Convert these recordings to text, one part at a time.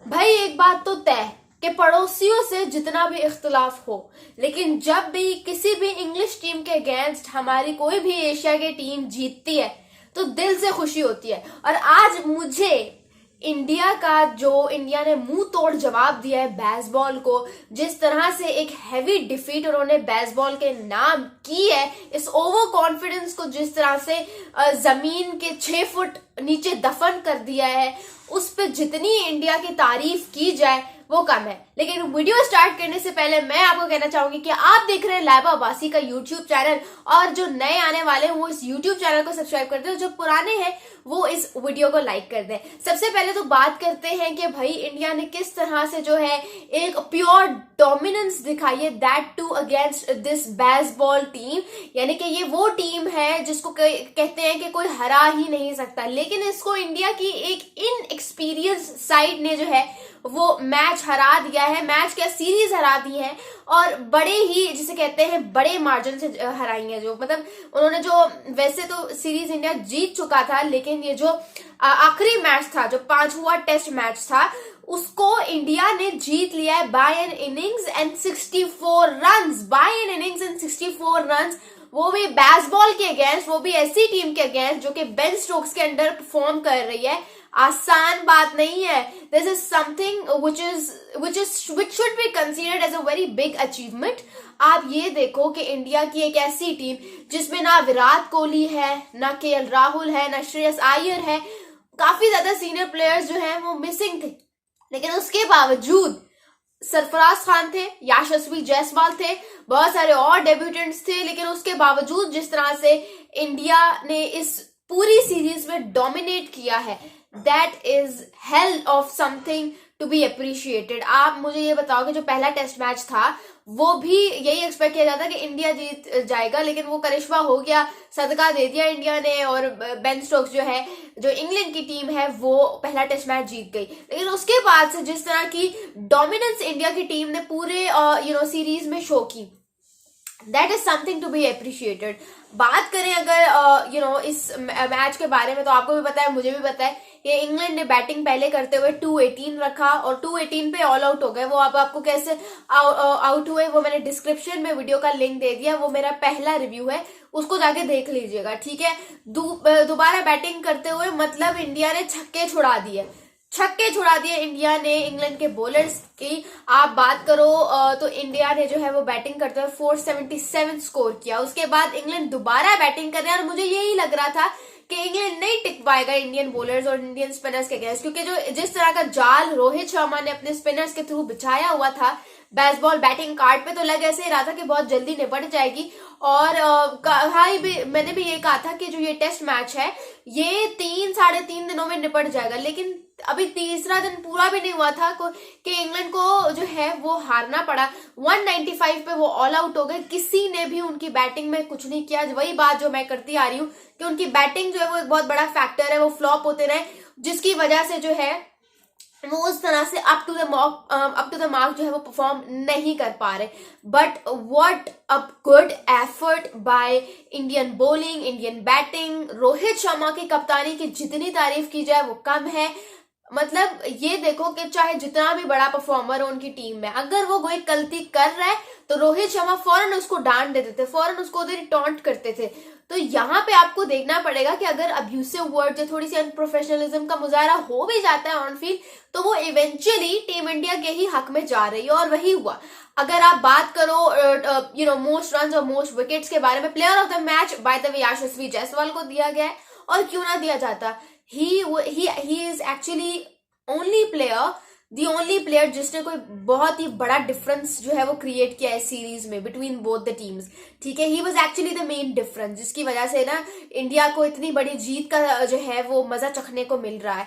भाई एक बात तो तय कि पड़ोसियों से जितना भी इख्तलाफ हो, लेकिन जब भी किसी भी इंग्लिश टीम के अगेंस्ट हमारी कोई भी एशिया की टीम जीतती है तो दिल से खुशी होती है। और आज मुझे इंडिया ने मुंह तोड़ जवाब दिया है बेसबॉल को, जिस तरह से एक हैवी डिफीट उन्होंने बेसबॉल के नाम की है, इस ओवर कॉन्फिडेंस को जिस तरह से जमीन के 6 फुट नीचे दफन कर दिया है, उस पर जितनी इंडिया की तारीफ की जाए वो कम है। लेकिन वीडियो स्टार्ट करने से पहले मैं आपको कहना चाहूंगी कि आप देख रहे हैं लाइबा अब्बासी का यूट्यूब चैनल, और जो नए आने वाले हैं वो इस यूट्यूब चैनल को सब्सक्राइब कर दें, जो पुराने हैं वो इस वीडियो को लाइक कर दें। सबसे पहले तो बात करते हैं कि भाई इंडिया ने किस तरह से जो है एक प्योर डोमिनेंस दिखाई है, that too against this baseball team. यानी कि ये वो टीम है जिसको कहते हैं कि कोई हरा ही नहीं सकता, लेकिन इसको इंडिया की एक इनएक्सपीरियंस साइड ने जो है वो मैच हरा दिया है, मैच क्या सीरीज हरा दी है, और बड़े ही जिसे कहते हैं बड़े मार्जिन से हराई है। जो मतलब उन्होंने जो, वैसे तो सीरीज इंडिया जीत चुका था, लेकिन ये जो आखिरी मैच था, जो 5वां टेस्ट मैच था, उसको इंडिया ने जीत लिया है by an innings and 64 runs, by an innings and 64 runs, वो भी बेसबॉल के अगेंस्ट, वो भी ऐसी टीम के अगेंस्ट जो कि बेन स्टोक्स के अंडर परफॉर्म कर रही है। आसान बात नहीं है। This is something which should be considered as a very big achievement। आप ये देखो कि इंडिया की एक ऐसी टीम जिसमें ना विराट कोहली है, ना केएल राहुल है, ना श्रेयस अय्यर है, काफी ज्यादा सीनियर प्लेयर्स जो हैं वो मिसिंग थे, लेकिन उसके बावजूद सरफराज खान थे, यशस्वी जायसवाल थे, बहुत सारे और डेब्यूटेंट्स थे, लेकिन उसके बावजूद जिस तरह से इंडिया ने इस पूरी सीरीज में डोमिनेट किया है, that is hell of something to be appreciated. आप मुझे ये बताओ कि जो पहला टेस्ट मैच था वो भी यही एक्सपेक्ट किया जाता कि इंडिया जीत जाएगा, लेकिन वो करिश्मा हो गया, सदका दे दिया इंडिया ने, और बेन स्टोक्स जो है, जो इंग्लैंड की टीम है, वो पहला टेस्ट मैच जीत गई। लेकिन उसके बाद से जिस तरह की डोमिनेंस इंडिया की टीम ने पूरे सीरीज में शो की, that is something to be appreciated. बात करें अगर इस मैच के बारे में, तो आपको भी पता है, मुझे भी पता है, ये इंग्लैंड ने बैटिंग पहले करते हुए 218 रखा और 218 पे ऑल आउट हो गए। वो अब आपको कैसे आउट हुए वो मैंने डिस्क्रिप्शन में वीडियो का लिंक दे दिया, वो मेरा पहला रिव्यू है, उसको जाके देख लीजिएगा, ठीक है। दोबारा बैटिंग करते हुए मतलब इंडिया ने छक्के छुड़ा दिए इंडिया ने इंग्लैंड के बॉलर्स की। आप बात करो तो इंडिया ने जो है वो बैटिंग करते हुए 477 स्कोर किया। उसके बाद इंग्लैंड दोबारा बैटिंग कर रहे हैं, और मुझे यही लग रहा था कि इंग्लैंड नहीं टिक पाएगा इंडियन बॉलर्स और इंडियन स्पिनर्स के अगेंस्ट, क्योंकि जो जिस तरह का जाल रोहित शर्मा ने अपने स्पिनर्स के थ्रू बिछाया हुआ था बेसबॉल बैटिंग कार्ड पे, तो लग ऐसे ही रहा था कि बहुत जल्दी निपट जाएगी। और मैंने भी ये कहा था कि जो ये टेस्ट मैच है ये 3-3.5 दिनों में निपट जाएगा, लेकिन अभी तीसरा दिन पूरा भी नहीं हुआ था कि इंग्लैंड को जो है वो हारना पड़ा। 195 पे वो ऑल आउट हो गए, किसी ने भी उनकी बैटिंग में कुछ नहीं किया। वही बात जो मैं करती आ रही हूँ कि उनकी बैटिंग जो है वो एक बहुत बड़ा फैक्टर है, वो फ्लॉप होते रहे, जिसकी वजह से जो है वो उस तरह से अप टू द मार्क जो है वो परफॉर्म नहीं कर पा रहे। But what a good effort by Indian bowling, Indian batting. Rohit Sharma की कप्तानी की जितनी तारीफ की जाए वो कम है। मतलब ये देखो कि चाहे जितना भी बड़ा परफॉर्मर हो उनकी टीम में, अगर वो कोई गलती कर रहा है तो रोहित शर्मा फौरन उसको डांट देते थे, फौरन उसको उधर टॉन्ट करते थे। तो यहाँ पे आपको देखना पड़ेगा कि अगर अब्यूसिव वर्ड या थोड़ी सी अनप्रोफेशनलिज्म का मुजाहरा हो भी जाता है ऑन फील्ड, तो वो इवेंचुअली टीम इंडिया के ही हक में जा रही है, और वही हुआ। अगर आप बात करो मोस्ट रन्स और मोस्ट विकेट्स के बारे में, player of the match by the way Yashasvi Jaiswal को दिया गया है, और क्यों ना दिया जाता। he is actually the only player जिसने कोई बहुत ही बड़ा डिफरेंस जो है वो क्रिएट किया है सीरीज में बिटवीन बोथ द टीम्स, ठीक है। He was actually the main difference, जिसकी वजह से ना इंडिया को इतनी बड़ी जीत का जो है वो मजा चखने को मिल रहा है।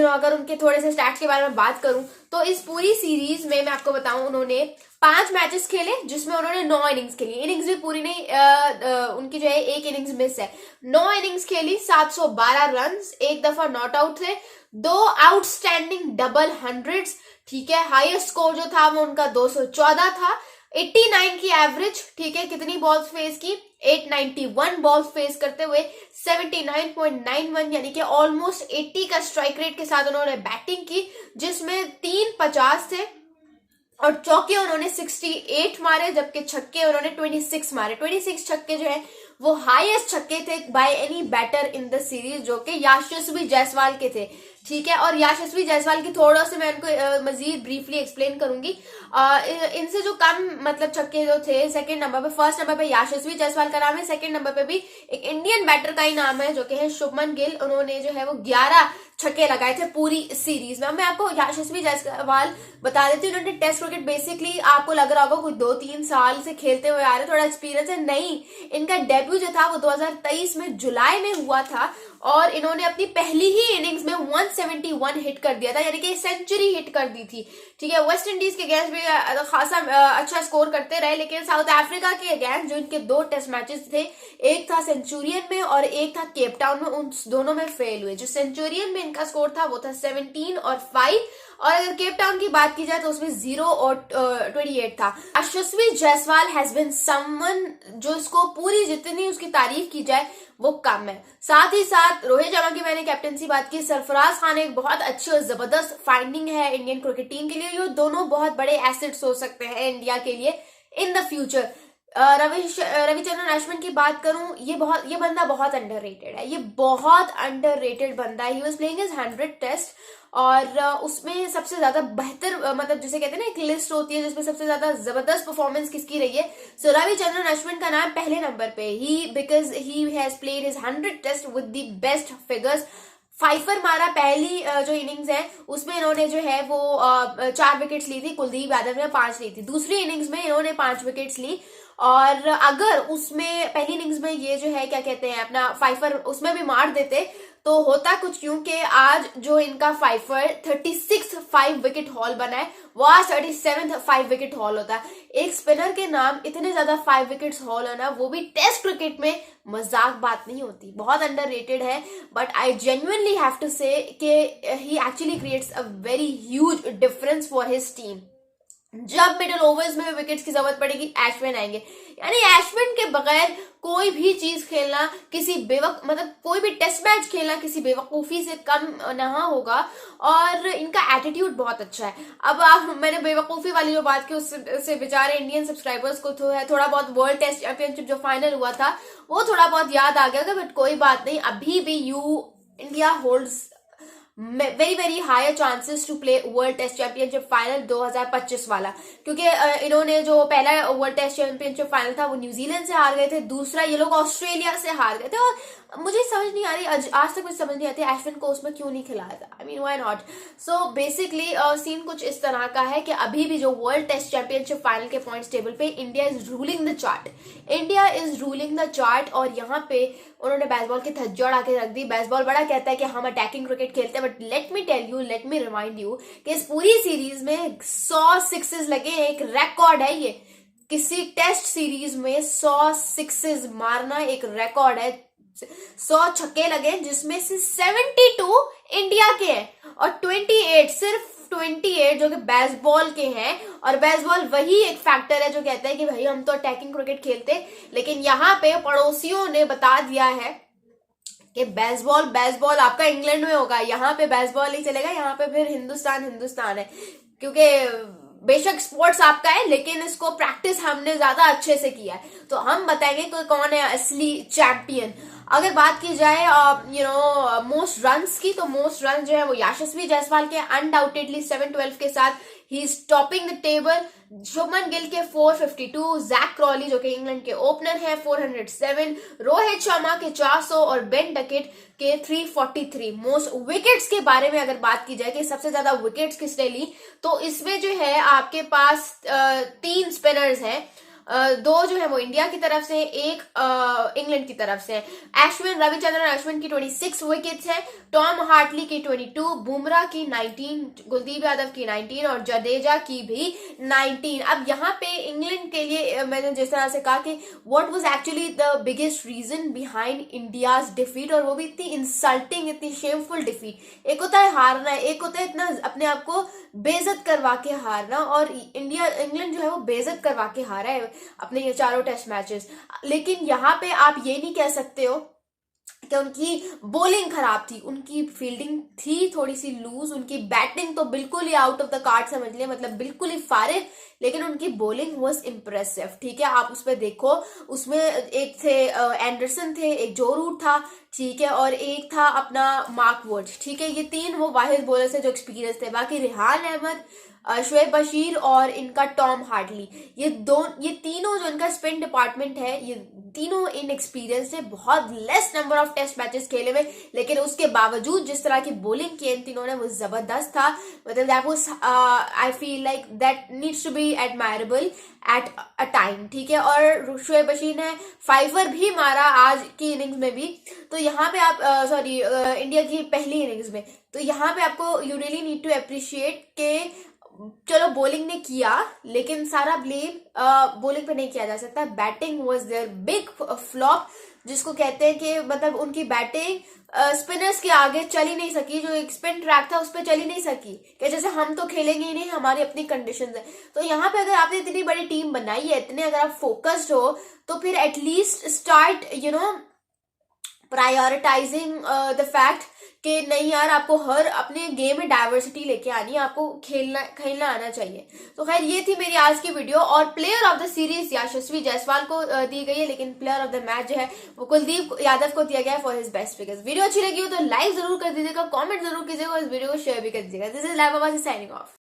अगर उनके थोड़े से स्टैट्स के बारे में बात करूं तो इस पूरी सीरीज में मैं आपको बताऊं, उन्होंने 5 मैचेस खेले जिसमें उन्होंने 9 इनिंग्स खेली। इनिंग्स भी पूरी नहीं, उनकी जो है एक इनिंग्स मिस है। 9 इनिंग्स खेली, 712 रन, एक दफा नॉट आउट थे, 2 आउटस्टैंडिंग डबल हंड्रेड्स, ठीक है। हाईएस्ट स्कोर जो था वो उनका 214 था। 89 की एवरेज, ठीक है, कितनी बॉल्स फेस की, 891 बॉल्स फेस करते हुए 79.91 यानी कि ऑलमोस्ट 80 का स्ट्राइक रेट के साथ उन्होंने बैटिंग की, जिसमें 3 50 थे और चौके उन्होंने 68 मारे, जबकि छक्के उन्होंने 26 मारे। 26 छक्के जो है वो हाईएस्ट छक्के थे by any batter in the series, जो कि यशस्वी जायसवाल के थे, ठीक है। और यशस्वी जायसवाल की थोड़ा सा मैं इनको मजीद ब्रीफली एक्सप्लेन करूंगी। इनसे जो कम मतलब छक्के जो थे, सेकंड नंबर पे, फर्स्ट नंबर पे यशस्वी जायसवाल का नाम है, सेकंड नंबर पे भी एक इंडियन बैटर का ही नाम है जो कि है शुभमन गिल। उन्होंने जो है वो 11 छक्के लगाए थे पूरी सीरीज में। मैं आपको यशस्वी जायसवाल बता देती हूँ, उन्होंने टेस्ट क्रिकेट बेसिकली आपको लग रहा होगा कोई 2-3 साल से खेलते हुए आ रहे, थोड़ा एक्सपीरियंस है, नहीं, इनका डेब्यू जो था वो 2023 में जुलाई में हुआ था और इन्होंने अपनी पहली ही इनिंग्स में 171 हिट कर दिया था, यानी कि सेंचुरी हिट कर दी थी, ठीक है। वेस्ट इंडीज के अगेंस्ट भी खासा अच्छा स्कोर करते रहे, लेकिन साउथ अफ्रीका के अगेंस्ट जो इनके 2 टेस्ट मैचेस थे, एक था सेंचुरियन में और एक था केप टाउन में, उन दोनों में फेल हुए। जो सेंचुरियन में इनका स्कोर था वो था 17 और 5, और अगर केप टाउन की बात की जाए तो उसमें 0 और 28 था। यशस्वी जायसवाल हैज बीन समवन जो इसको पूरी जितनी उसकी तारीफ की जाए वो कम है। साथ ही साथ रोहित शर्मा की मैंने कैप्टनसी बात की, सरफराज खान एक बहुत अच्छी और जबरदस्त फाइंडिंग है इंडियन क्रिकेट टीम के लिए, ये दोनों बहुत बड़े एसेट्स हो सकते हैं इंडिया के लिए in the future. Ravichandran Ashwin की बात करूं, ये बंदा बहुत अंडररेटेड है, ये बहुत अंडररेटेड बंदा है। He was playing his 100 test और उसमें सबसे ज्यादा बेहतर मतलब जिसे कहते हैं ना एक लिस्ट होती है जिसमें सबसे ज्यादा जबरदस्त परफॉर्मेंस किसकी रही है, सो रविचंद्रन अश्विन का नाम पहले नंबर पे, because he has played his 100 test with the best figures. Fifer मारा पहली जो इनिंग्स है उसमें इन्होंने जो है वो 4 विकेट्स ली थी, कुलदीप यादव ने 5 ली थी। दूसरी इनिंग्स में इन्होंने 5 विकेट्स ली और अगर उसमें पहली इनिंग्स में ये जो है क्या कहते हैं अपना फाइफर उसमें भी मार देते तो होता कुछ यूं कि आज जो इनका फाइफर 36 5 विकेट हॉल बना है वो आज 37 5 विकेट हॉल होता। एक स्पिनर के नाम इतने ज्यादा 5 विकेट्स हॉल होना वो भी टेस्ट क्रिकेट में मजाक बात नहीं होती, बहुत अंडररेटेड है। But I genuinely have to say कि he actually creates a very huge difference for his team. जब मिडिल ओवर्स में विकेट्स की जरूरत पड़ेगी अश्विन आएंगे, यानी अश्विन के बगैर कोई भी चीज खेलना किसी मतलब कोई भी टेस्ट मैच खेलना किसी बेवकूफी से कम नहा होगा। और इनका एटीट्यूड बहुत अच्छा है। अब मैंने बेवकूफी वाली जो बात की उससे बेचारे इंडियन सब्सक्राइबर्स को थोड़ा बहुत वर्ल्ड टेस्ट चैंपियनशिप जो फाइनल हुआ था वो थोड़ा बहुत याद आ गया था, बट कोई बात नहीं, अभी भी India holds very very higher chances to play world test championship final 2025 वाला, क्योंकि इन्होंने जो पहला वर्ल्ड टेस्ट चैंपियनशिप फाइनल था वो न्यूजीलैंड से हार गए थे, दूसरा ये लोग ऑस्ट्रेलिया से हार गए थे। और मुझे समझ नहीं आ रही, आज तक मुझे समझ नहीं आती अश्विन को उसमें क्यों नहीं खिलाया था। I mean why not. So basically scene कुछ इस तरह का है कि अभी भी जो वर्ल्ड टेस्ट चैंपियनशिप फाइनल के पॉइंट्स टेबल पे India is ruling the chart, India is ruling the chart. और यहाँ पे उन्होंने बेसबॉल की धज्जड़ आके रख दी। बेसबॉल बड़ा कहता है कि हम अटैकिंग क्रिकेट खेलते हैं, but let me remind you कि इस पूरी सीरीज में 100 सिक्सेस लगे हैं, एक रिकॉर्ड है ये, किसी टेस्ट सीरीज में 100 सिक्सेस मारना एक रिकॉर्ड है। 100 छक्के लगे जिसमें से 72 इंडिया के हैं और 28 सिर्फ 28 जो कि बेसबॉल के हैं। और बेसबॉल वही एक फैक्टर है जो कहता है कि भाई हम तो अटैकिंग क्रिकेट खेलते, लेकिन यहाँ पे पड़ोसियों ने बता दिया है कि बेसबॉल आपका इंग्लैंड में होगा, यहाँ पे बेसबॉल नहीं चलेगा, यहाँ पे फिर हिंदुस्तान है, क्योंकि बेशक स्पोर्ट्स आपका है लेकिन इसको प्रैक्टिस हमने ज्यादा अच्छे से किया है। तो हम बताएंगे कि कौन है असली चैंपियन। अगर बात की जाए मोस्ट रन्स की, तो मोस्ट रन जो है वो यशस्वी जायसवाल के अनडाउटेडली 712 के साथ he is topping the table. Shubman Gill के 452, जैक क्रॉली जो कि इंग्लैंड के ओपनर है 407, रोहित शर्मा के 400 और बेन डकेट के 343। मोस्ट विकेट्स के बारे में अगर बात की जाए कि सबसे ज्यादा विकेट्स किसने ली, तो इसमें जो है आपके पास 3 स्पिनर्स हैं दो जो है वो इंडिया की तरफ से, एक इंग्लैंड की तरफ से। अश्विन रविचंद्रन अश्विन की 26 विकेट्स है, टॉम हार्टली की 22, बुमराह की 19, कुलदीप यादव की 19 और जडेजा की भी 19। अब यहाँ पे इंग्लैंड के लिए मैंने जिस तरह से कहा कि what was actually the biggest reason behind India's defeat, और वो भी इतनी इंसल्टिंग, इतनी शेमफुल डिफीट। एक होता है हारना, एक होता है इतना अपने आप को बेइज्जत करवा के हारना, और इंग्लैंड जो है वो बेइज्जत करवा के हारा है अपने ये चारों टेस्ट मैचेस। लेकिन यहाँ पे आप ये नहीं कह सकते हो कि उनकी बॉलिंग खराब थी, उनकी फील्डिंग थी थोड़ी सी लूज, उनकी बैटिंग तो बिल्कुल ही आउट ऑफ द कार्ड समझ लिया, मतलब बिल्कुल ही फारिग, लेकिन उनकी बॉलिंग वाज इम्प्रेसिव। ठीक है, आप उस पर देखो, उसमें एक थे एंडरसन थे, एक जो रूट था, ठीक है, और एक था अपना मार्क वुड। ठीक है, ये तीन वो वाहिद बॉलर थे जो एक्सपीरियंस थे। बाकी रेहान अहमद, शुएब बशीर और इनका टॉम हार्टली, ये तीनों जो इनका स्पिन डिपार्टमेंट है, ये तीनों इन एक्सपीरियंस है, बहुत less number of test matches खेले हुए, लेकिन उसके बावजूद जिस तरह की बॉलिंग की इन तीनों ने वो जबरदस्त था। मतलब that was I feel like that needs to be admirable at a time. ठीक है, और शुएब बशीर ने फाइवर भी मारा आज की इनिंग्स में भी। तो यहाँ पे आप इंडिया की पहली इनिंग्स में, तो यहाँ पे आपको you really need to appreciate के चलो बॉलिंग ने किया, लेकिन सारा ब्लेम बॉलिंग पे नहीं किया जा सकता। Batting was their big flop, जिसको कहते हैं कि मतलब उनकी बैटिंग स्पिनर्स के आगे चल ही नहीं सकी, जो एक स्पिन ट्रैक था उस पर चल ही नहीं सकी, कि जैसे हम तो खेलेंगे ही नहीं, हमारी अपनी कंडीशंस है। तो यहाँ पे अगर आपने इतनी बड़ी टीम बनाई है, इतने अगर आप फोकस्ड हो, तो फिर at least start prioritising the fact कि नहीं यार, आपको हर अपने गेम में डाइवर्सिटी लेके आनी है, आपको खेलना आना चाहिए। तो खैर ये थी मेरी आज की वीडियो, और प्लेयर ऑफ द सीरीज यशस्वी जायसवाल को दी गई है, लेकिन प्लेयर ऑफ द मैच जो है वो कुलदीप यादव को दिया गया है for his best figures. Video अच्छी लगी हो तो लाइक जरूर कर दीजिएगा, कॉमेंट जरूर कीजिएगा, इस वीडियो को शेयर भी कर दीजिएगा। This is live signing off.